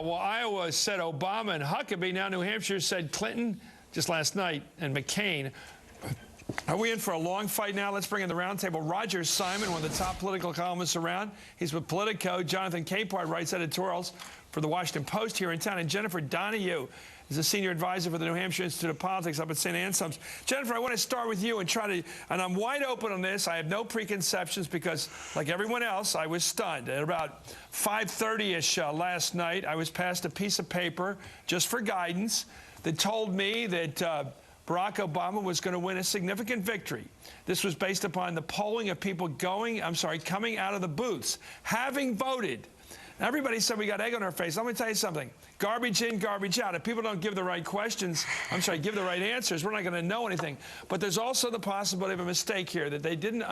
Well, Iowa said Obama and Huckabee. Now New Hampshire said Clinton just last night and McCain. Are we in for a long fight now? Let's bring in the roundtable. Roger Simon, one of the top political columnists around. He's with Politico. Jonathan Capehart writes editorials for the Washington Post here in town. And Jennifer Donahue is a senior advisor for the New Hampshire Institute of Politics up at St. Anselm's. Jennifer, I want to start with you and and I'm wide open on this. I have no preconceptions because, like everyone else, I was stunned. At about 5:30-ish last night, I was passed a piece of paper just for guidance that told me that Barack Obama was going to win a significant victory. This was based upon the polling of people coming out of the booths, having voted. Everybody said we got egg on our face. Let me tell you something. Garbage in, garbage out. If people don't give the right questions, give the right answers, we're not going to know anything. But there's also the possibility of a mistake here, that they didn't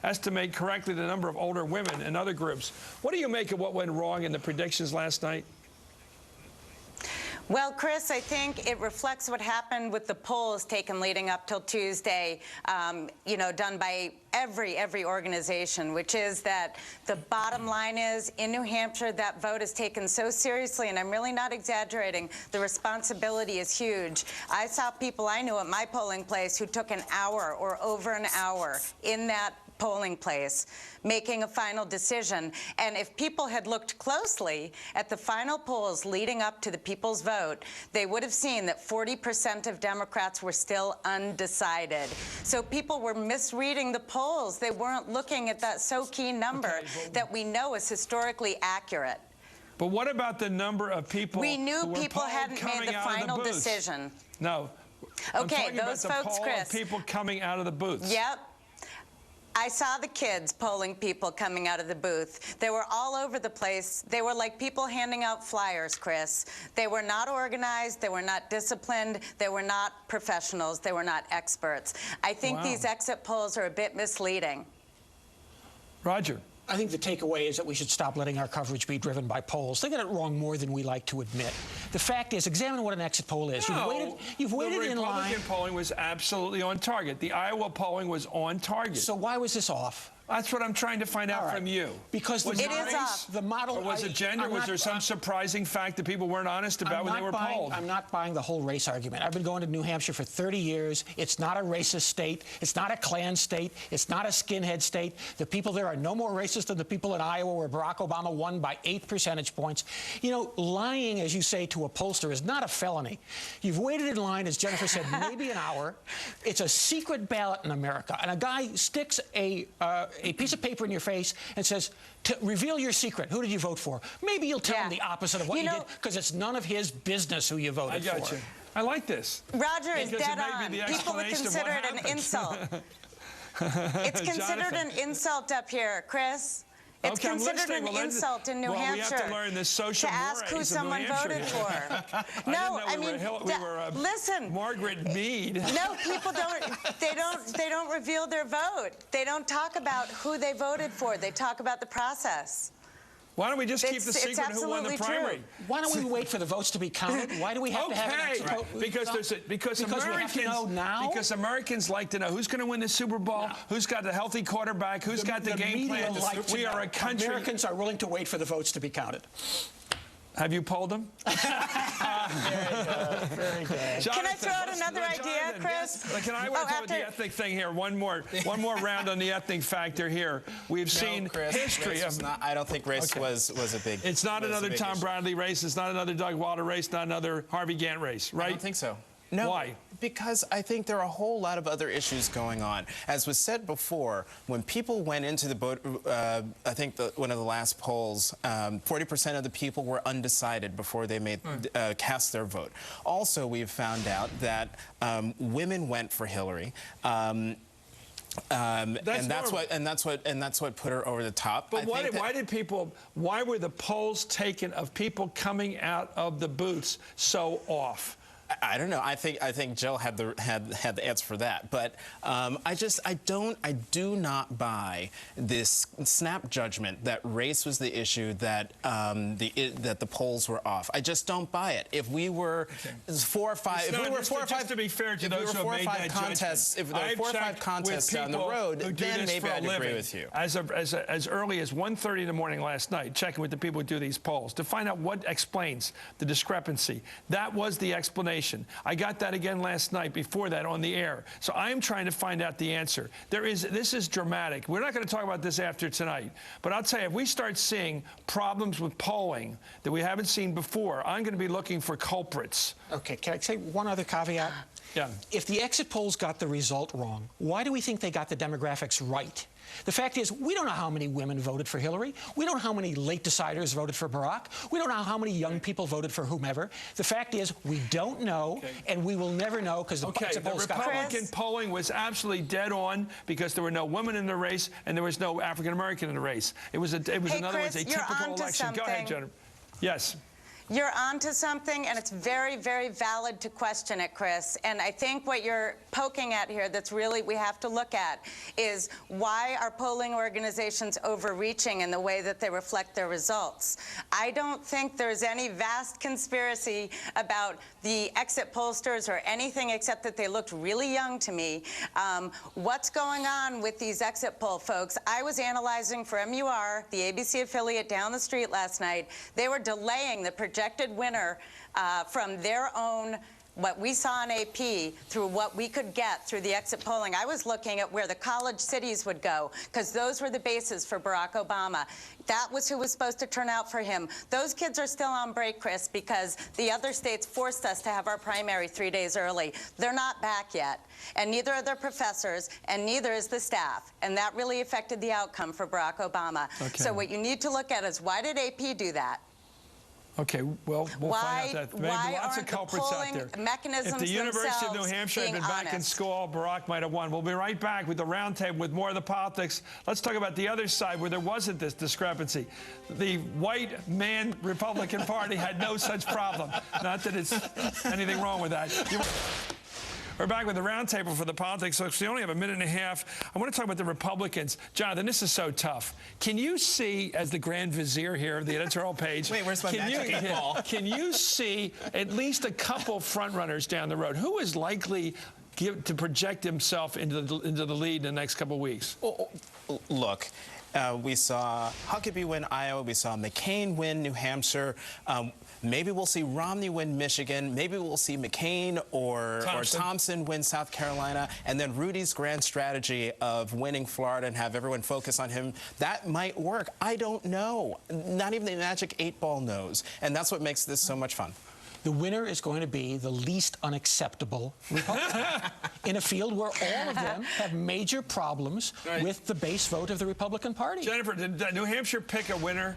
estimate correctly the number of older women and other groups. What do you make of what went wrong in the predictions last night? Well, Chris, I think it reflects what happened with the polls taken leading up till Tuesday, done by every organization, which is that the bottom line is, in New Hampshire, that vote is taken so seriously, and I'm really not exaggerating. The responsibility is huge. I saw people I knew at my polling place who took an hour or over an hour in that polling place, making a final decision. And if people had looked closely at the final polls leading up to the people's vote, they would have seen that 40% of Democrats were still undecided. So people were misreading the polls. They weren't looking at that so-key number that we know is historically accurate. But what about the number of people we knew people hadn't made the final decision? No. Okay, those folks, Chris. Of people coming out of the booths. Yep. I saw the kids polling people coming out of the booth. They were all over the place. They were like people handing out flyers, Chris. They were not organized. They were not disciplined. They were not professionals. They were not experts. I think these exit polls are a bit misleading. Roger. I think the takeaway is that we should stop letting our coverage be driven by polls. They get it wrong more than we like to admit. The fact is, examine what an exit poll is. No, you've waited in line. The Republican polling was absolutely on target. The Iowa polling was on target. So why was this off? That's what I'm trying to find out from you. Because it is off. The model, or was it gender? Was there some surprising fact that people weren't honest about when they were polled? I'm not buying the whole race argument. I've been going to New Hampshire for 30 years. It's not a racist state. It's not a Klan state. It's not a skinhead state. The people there are no more racist than the people in Iowa, where Barack Obama won by 8 percentage points. You know, lying, as you say, to a pollster is not a felony. You've waited in line, as Jennifer said, maybe an hour. It's a secret ballot in America, and a guy sticks a piece of paper in your face and says, reveal your secret. Who did you vote for? Maybe you'll tell him the opposite of what you did, because it's none of his business who you voted for. I got you. I like this. Roger is dead on. People would consider it an insult. It's considered an insult up here, Chris. It's considered an insult in New Hampshire. We have to learn the social to ask who someone voted for. No, I mean, listen. Margaret Mead. No, people don't. They don't reveal their vote. They don't talk about who they voted for. They talk about the process. Why don't we just keep the secret who won the primary? True. Why don't we wait for the votes to be counted? Why do we have to have an extra vote? Because Americans like to know who's going to win the Super Bowl, who's got the healthy quarterback, who's got the game plan. We are a country. Americans are willing to wait for the votes to be counted. Have you polled them? Very good. Very good. Can I throw out another idea, Chris? Can I talk about the ethnic thing here? One more round on the ethnic factor here. We've seen history of. I don't think race was a big. It's not another Tom Bradley race. It's not another Doug Wilder race. Not another Harvey Gantt race, right? I don't think so. No. Why? Because I think there are a whole lot of other issues going on. As was said before, when people went into the vote, I think one of the last polls, 40% of the people were undecided before they cast their vote. Also, we've found out that women went for Hillary. And that's what put her over the top. But why were the polls taken of people coming out of the booths so off? I don't know. I think Jill had the answer for that, but I do not buy this snap judgment that race was the issue, that that the polls were off. I just don't buy it. If we were 4 or 5, if we were 4 or 5, just to be fair to those who have made that contests, if there were 4 or 5 contests down the road, then maybe I'd agree with you. As early as 1:30 in the morning last night, checking with the people who do these polls to find out what explains the discrepancy. That was the explanation. I got that again last night before that on the air. So I'm trying to find out the answer. This is dramatic. We're not going to talk about this after tonight, but I'll tell you, if we start seeing problems with polling that we haven't seen before, I'm going to be looking for culprits. Okay, can I say one other caveat? Yeah. If the exit polls got the result wrong, why do we think they got the demographics right? The fact is, we don't know how many women voted for Hillary. We don't know how many late deciders voted for Barack. We don't know how many young people voted for whomever. The fact is, we don't know, and we will never know because the exit polls got wrong. Republican polling was absolutely dead on because there were no women in the race and there was no African American in the race. It was in other words, a typical election. Go ahead, Jennifer. Yes. You're onto something, and it's very, very valid to question it, Chris. And I think what you're poking at here that's really we have to look at is why are polling organizations overreaching in the way that they reflect their results? I don't think there's any vast conspiracy about the exit pollsters or anything except that they looked really young to me. What's going on with these exit poll folks? I was analyzing for MUR, the ABC affiliate down the street last night. They were delaying the projected winner from their own, what we saw in AP, through what we could get through the exit polling. I was looking at where the college cities would go, because those were the bases for Barack Obama. That was who was supposed to turn out for him. Those kids are still on break, Chris, because the other states forced us to have our primary 3 days early. They're not back yet, and neither are their professors, and neither is the staff. And that really affected the outcome for Barack Obama. Okay. So what you need to look at is, why did AP do that? Okay, well, we'll find out that. Maybe lots of culprits out there. Mechanisms if the University of New themselves Hampshire had been being back in honest. school, Barack might have won. We'll be right back with the roundtable with more of the politics. Let's talk about the other side where there wasn't this discrepancy. The white man Republican Party had no such problem. Not that it's anything wrong with that. We're back with the roundtable for the politics. So we only have a minute and a half. I want to talk about the Republicans. Jonathan, this is so tough. Can you see, as the Grand Vizier here of the editorial page, wait, where's my magic 8 ball? Can you see at least a couple frontrunners down the road? Who is likely to project himself into the lead in the next couple of weeks? Look. We saw Huckabee win Iowa. We saw McCain win New Hampshire. Maybe we'll see Romney win Michigan. Maybe we'll see McCain or Thompson win South Carolina. And then Rudy's grand strategy of winning Florida and have everyone focus on him, that might work. I don't know. Not even the magic 8 ball knows. And that's what makes this so much fun. The winner is going to be the least unacceptable Republican in a field where all of them have major problems with the base vote of the Republican Party. Jennifer, did New Hampshire pick a winner?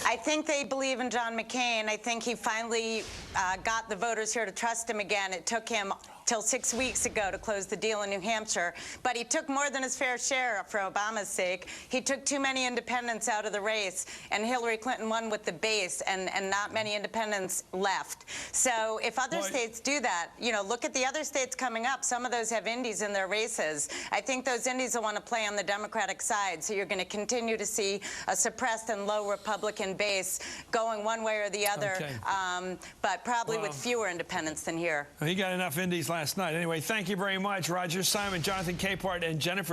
I think they believe in John McCain. I think he finally got the voters here to trust him again. It took him till 6 weeks ago to close the deal in New Hampshire. But he took more than his fair share for Obama's sake. He took too many independents out of the race, and Hillary Clinton won with the base, and not many independents left. So if other states do that, you know, look at the other states coming up. Some of those have indies in their races. I think those indies will want to play on the Democratic side, so you're going to continue to see a suppressed and low Republican base going one way or the other, but probably with fewer independents than here. Well, he got enough indies last night. Anyway, thank you very much, Roger Simon, Jonathan Capehart, and Jennifer.